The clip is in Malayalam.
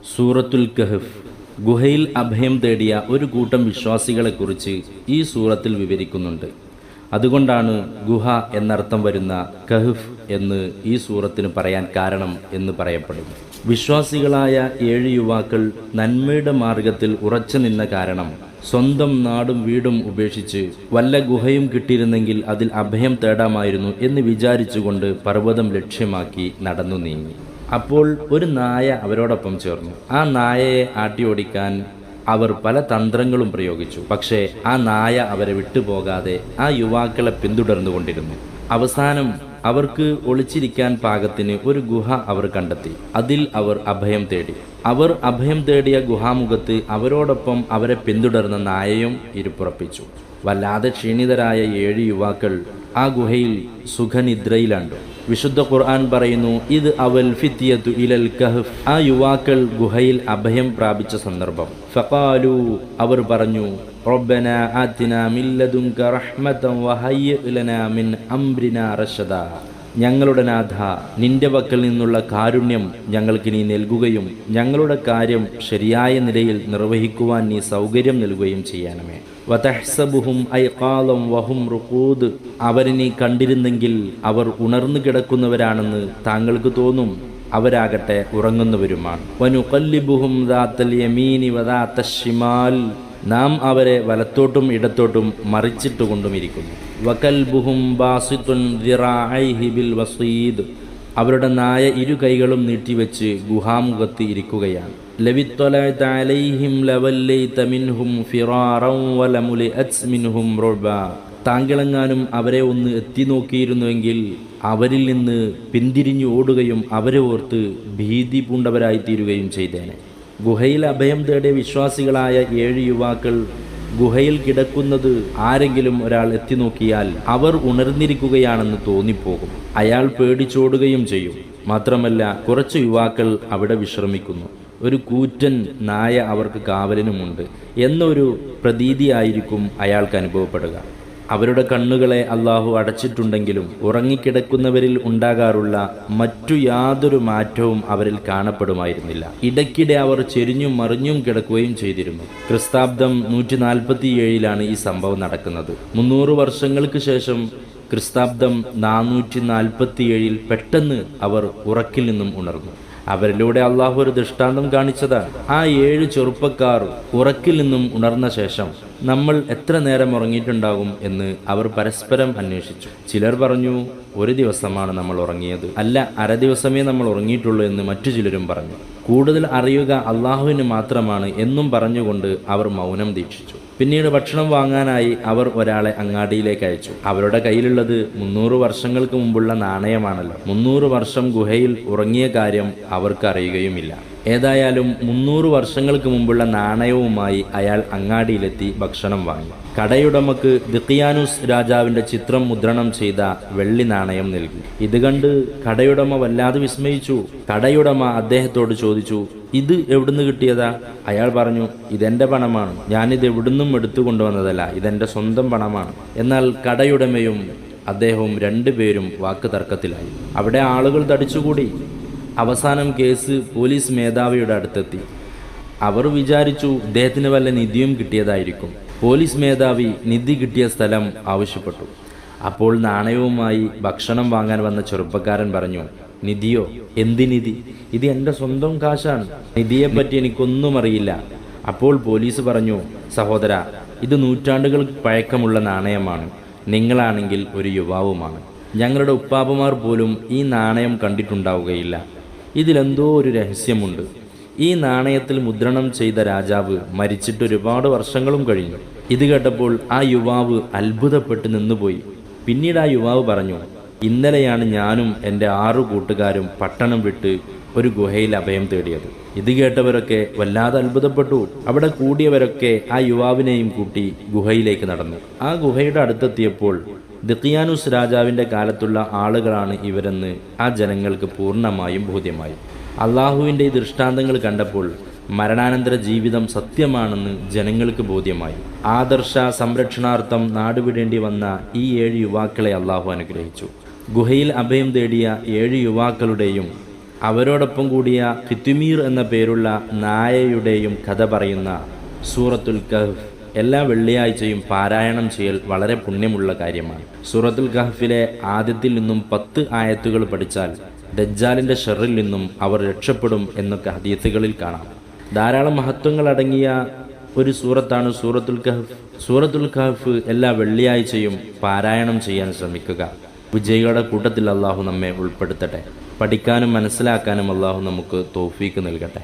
സൂറത്തുൽ കഹ്ഫ് ഗുഹയിൽ അഭയം തേടിയ ഒരു കൂട്ടം വിശ്വാസികളെക്കുറിച്ച് ഈ സൂറത്തിൽ വിവരിക്കുന്നുണ്ട്. അതുകൊണ്ടാണ് ഗുഹ എന്നർത്ഥം വരുന്ന കഹ്ഫ് എന്ന് ഈ സൂറത്തിന് പറയാൻ കാരണം എന്ന് പറയപ്പെടുന്നു. വിശ്വാസികളായ 7 യുവാക്കൾ നന്മയുടെ മാർഗത്തിൽ ഉറച്ചു നിന്ന കാരണം സ്വന്തം നാടും വീടും ഉപേക്ഷിച്ച് വല്ല ഗുഹയും കിട്ടിയിരുന്നെങ്കിൽ അതിൽ അഭയം തേടാമായിരുന്നു എന്ന് വിചാരിച്ചുകൊണ്ട് പർവ്വതം ലക്ഷ്യമാക്കി നടന്നു നീങ്ങി. അപ്പോൾ ഒരു നായ അവരോടൊപ്പം ചേർന്നു. ആ നായയെ ആട്ടിയോടിക്കാൻ അവർ പല തന്ത്രങ്ങളും പ്രയോഗിച്ചു. പക്ഷേ ആ നായ അവരെ വിട്ടുപോകാതെ ആ യുവാക്കളെ പിന്തുടർന്നുകൊണ്ടിരുന്നു. അവസാനം അവർക്ക് ഒളിച്ചിരിക്കാൻ പാകത്തിന് ഒരു ഗുഹ അവർ കണ്ടെത്തി. അതിൽ അവർ അഭയം തേടി. അവർ അഭയം തേടിയ ഗുഹാമുഖത്ത് അവരോടൊപ്പം അവരെ പിന്തുടർന്ന നായയും ഇരിപ്പുറപ്പിച്ചു. വല്ലാതെ ക്ഷീണിതരായ 7 യുവാക്കൾ ആ ഗുഹയിൽ സുഖനിദ്രയിലാണ്. വിശുദ്ധ ഖുർആൻ പറയുന്നു, ഇത് അവൽ ഫിത്യതു ഇലൽ കഹ്ഫ്. ആ യുവാക്കൾ ഗുഹയിൽ അഭയം പ്രാപിച്ച സന്ദർഭം. ഫഖാലു, അവർ പറഞ്ഞു, റബ്ബനാ ആതിനാ മിൻ ലദുൻക റഹ്മതൻ വഹയ്യി് ലനാ മിൻ അംരിനാ റശദാ. ഞങ്ങളുടെ നാഥ, നിന്റെ പക്കൽ നിന്നുള്ള കാരുണ്യം ഞങ്ങൾക്ക് നീ നൽകുകയും ഞങ്ങളുടെ കാര്യം ശരിയായ നിലയിൽ നിർവഹിക്കുവാൻ നീ സൗകര്യം നൽകുകയും ചെയ്യണമേ. വതഹ്സബുഹും ഐഖാലം വഹും റുഖൂദ്. അവരെ നീ കണ്ടിരുന്നെങ്കിൽ അവർ ഉണർന്നു കിടക്കുന്നവരാണെന്ന് താങ്കൾക്ക് തോന്നും, അവരാകട്ടെ ഉറങ്ങുന്നവരുമാണ്. വനുഖല്ലിബുഹും ദാത്തൽ യമീനി വദാത്തശ് ശിമാൽ. നാം അവരെ വലത്തോട്ടും ഇടത്തോട്ടും മറിച്ചിട്ടുകൊണ്ടുമിരിക്കുന്നു. വകൽബുഹും ബാസിത്തുൻ ദിറാഇഹി ബിൽ വസീദ്. അവരുടെ നായ 2 കൈകളും നീട്ടിവെച്ച് ഗുഹാമുഖത്ത് ഇരിക്കുകയാണ്. ലവിത്വലഅത അലൈഹിം ലവല്ലൈത മിൻഹും ഫിറാറൻ വലമുലിഅത് മിൻഹും റുബാ. താങ്കളെങ്ങാനും അവരെ ഒന്ന് എത്തി നോക്കിയിരുന്നുവെങ്കിൽ അവരിൽ നിന്ന് പിന്തിരിഞ്ഞു ഓടുകയും അവരെ ഓർത്ത് ഭീതി പൂണ്ടവരായി തീരുകയും ചെയ്തേനെ. ഗുഹയിൽ അഭയം തേടിയ വിശ്വാസികളായ 7 യുവാക്കൾ ഗുഹയിൽ കിടക്കുന്നത് ആരെങ്കിലും ഒരാൾ എത്തി നോക്കിയാൽ അവർ ഉണർന്നിരിക്കുകയാണെന്ന് തോന്നിപ്പോകും. അയാൾ പേടിച്ചോടുകയും ചെയ്യും. മാത്രമല്ല, കുറച്ച് യുവാക്കൾ അവിടെ വിശ്രമിക്കുന്നു. ഒരു കൂറ്റൻ നായ അവർക്ക് കാവലിനുമുണ്ട് എന്നൊരു പ്രതീതിയായിരിക്കും അയാൾക്ക് അനുഭവപ്പെടുക. അവരുടെ കണ്ണുകളെ അള്ളാഹു അടച്ചിട്ടുണ്ടെങ്കിലും ഉറങ്ങിക്കിടക്കുന്നവരിൽ ഉണ്ടാകാറുള്ള മറ്റു യാതൊരു മാറ്റവും അവരിൽ കാണപ്പെടുമായിരുന്നില്ല. ഇടയ്ക്കിടെ അവർ ചെരിഞ്ഞും മറിഞ്ഞും കിടക്കുകയും ചെയ്തിരുന്നു. ക്രിസ്താബ്ദം 147 ഈ സംഭവം നടക്കുന്നത്. 300 വർഷങ്ങൾക്ക് ശേഷം ക്രിസ്താബ്ദം 447 പെട്ടെന്ന് അവർ ഉറക്കിൽ നിന്നും ഉണർന്നു. അവരിലൂടെ അള്ളാഹു ഒരു ദൃഷ്ടാന്തം കാണിച്ചതാണ്. ആ 7 ചെറുപ്പക്കാർ ഉറക്കിൽ നിന്നും ഉണർന്ന ശേഷം നമ്മൾ എത്ര നേരം ഉറങ്ങിയിട്ടുണ്ടാകും എന്ന് അവർ പരസ്പരം അന്വേഷിച്ചു. ചിലർ പറഞ്ഞു, 1 ദിവസമാണ് നമ്മൾ ഉറങ്ങിയത്, അല്ല 1/2 ദിവസമേ നമ്മൾ ഉറങ്ങിയിട്ടുള്ളൂ എന്ന് മറ്റു ചിലരും പറഞ്ഞു. കൂടുതൽ അറിയുക അള്ളാഹുവിന് മാത്രമാണ് എന്നും പറഞ്ഞുകൊണ്ട് അവർ മൗനം ദീക്ഷിച്ചു. പിന്നീട് ഭക്ഷണം വാങ്ങാനായി അവർ ഒരാളെ അങ്ങാടിയിലേക്ക് അയച്ചു. അവരുടെ കയ്യിലുള്ളത് 300 വർഷങ്ങൾക്ക് മുമ്പുള്ള നാണയമാണല്ലോ. 300 വർഷം ഗുഹയിൽ ഉറങ്ങിയ കാര്യം അവർക്ക് അറിയുകയുമില്ല. ഏതായാലും 300 വർഷങ്ങൾക്ക് മുമ്പുള്ള നാണയവുമായി അയാൾ അങ്ങാടിയിലെത്തി ഭക്ഷണം വാങ്ങി. കടയുടമക്ക് ദിഖിയാനുസ് രാജാവിൻ്റെ ചിത്രം മുദ്രണം ചെയ്ത വെള്ളി നാണയം നൽകി. ഇത് കണ്ട് കടയുടമ വല്ലാതെ വിസ്മയിച്ചു. കടയുടമ അദ്ദേഹത്തോട് ചോദിച്ചു, ഇത് എവിടുന്ന് കിട്ടിയതാ? അയാൾ പറഞ്ഞു, ഇതെൻ്റെ പണമാണ്, ഞാനിത് എവിടുന്നും എടുത്തു കൊണ്ടുവന്നതല്ല, ഇതെൻ്റെ സ്വന്തം പണമാണ്. എന്നാൽ കടയുടമയും അദ്ദേഹവും 2 പേരും വാക്ക് തർക്കത്തിലായി. അവിടെ ആളുകൾ തടിച്ചുകൂടി. അവസാനം കേസ് പോലീസ് മേധാവിയുടെ അടുത്തെത്തി. അവർ വിചാരിച്ചു ഇദ്ദേഹത്തിന് വല്ല നിധിയും കിട്ടിയതായിരിക്കും. പോലീസ് മേധാവി നിധി കിട്ടിയ സ്ഥലം ആവശ്യപ്പെട്ടു. അപ്പോൾ നാണയവുമായി ഭക്ഷണം വാങ്ങാൻ വന്ന ചെറുപ്പക്കാരൻ പറഞ്ഞു, നിധിയോ? എന്ത് നിധി? ഇത് എൻ്റെ സ്വന്തം കാശാണ്, നിധിയെപ്പറ്റി എനിക്കൊന്നും അറിയില്ല. അപ്പോൾ പോലീസ് പറഞ്ഞു, സഹോദര, ഇത് നൂറ്റാണ്ടുകൾ പഴക്കമുള്ള നാണയമാണ്. നിങ്ങളാണെങ്കിൽ ഒരു യുവാവുമാണ്. ഞങ്ങളുടെ ഉപ്പാപ്പമാർ പോലും ഈ നാണയം കണ്ടിട്ടുണ്ടാവുകയില്ല. ഇതിലെന്തോ ഒരു രഹസ്യമുണ്ട്. ഈ നാണയത്തിൽ മുദ്രണം ചെയ്ത രാജാവ് മരിച്ചിട്ട് ഒരുപാട് വർഷങ്ങളും കഴിഞ്ഞു. ഇത് കേട്ടപ്പോൾ ആ യുവാവ് അത്ഭുതപ്പെട്ട് നിന്നുപോയി. പിന്നീട് ആ യുവാവ് പറഞ്ഞു, ഇന്നലെയാണ് ഞാനും എൻ്റെ 6 കൂട്ടുകാരും പട്ടണം വിട്ട് ഒരു ഗുഹയിൽ അഭയം തേടിയത്. ഇത് കേട്ടവരൊക്കെ വല്ലാതെ അത്ഭുതപ്പെട്ടു. അവിടെ കൂടിയവരൊക്കെ ആ യുവാവിനെയും കൂട്ടി ഗുഹയിലേക്ക് നടന്നു. ആ ഗുഹയുടെ അടുത്തെത്തിയപ്പോൾ ദിഖിയാനുസ് രാജാവിൻ്റെ കാലത്തുള്ള ആളുകളാണ് ഇവരെന്ന് ആ ജനങ്ങൾക്ക് പൂർണ്ണമായും ബോധ്യമായി. അള്ളാഹുവിൻ്റെ ഈ ദൃഷ്ടാന്തങ്ങൾ കണ്ടപ്പോൾ മരണാനന്തര ജീവിതം സത്യമാണെന്ന് ജനങ്ങൾക്ക് ബോധ്യമായി. ആദർശ സംരക്ഷണാർത്ഥം നാടുവിടേണ്ടി വന്ന ഈ 7 യുവാക്കളെ അള്ളാഹു അനുഗ്രഹിച്ചു. ഗുഹയിൽ അഭയം തേടിയ 7 യുവാക്കളുടെയും അവരോടൊപ്പം കൂടിയ ഖിത്മീർ എന്ന പേരുള്ള നായയുടെയും കഥ പറയുന്ന സൂറത്തുൽ കഹ്ഫ് എല്ലാ വെള്ളിയാഴ്ചയും പാരായണം ചെയ്യൽ വളരെ പുണ്യമുള്ള കാര്യമാണ്. സൂറത്തുൽ കഹ്ഫിലെ ആദ്യത്തിൽ നിന്നും 10 ആയത്തുകൾ പഠിച്ചാൽ ദജ്ജാലിന്റെ ഷർറിൽ നിന്നും അവർ രക്ഷപ്പെടും എന്നൊക്കെ ഹദീസുകളിൽ കാണാം. ധാരാളം മഹത്വങ്ങൾ അടങ്ങിയ ഒരു സൂറത്താണ് സൂറത്തുൽ കഹ്ഫ്. സൂറത്തുൽ കഹ്ഫ് എല്ലാ വെള്ളിയാഴ്ചയും പാരായണം ചെയ്യാൻ ശ്രമിക്കുക. വിജയികളുടെ കൂട്ടത്തിൽ അള്ളാഹു നമ്മെ ഉൾപ്പെടുത്തട്ടെ. പഠിക്കാനും മനസ്സിലാക്കാനും അള്ളാഹു നമുക്ക് തൗഫീക്ക് നൽകട്ടെ.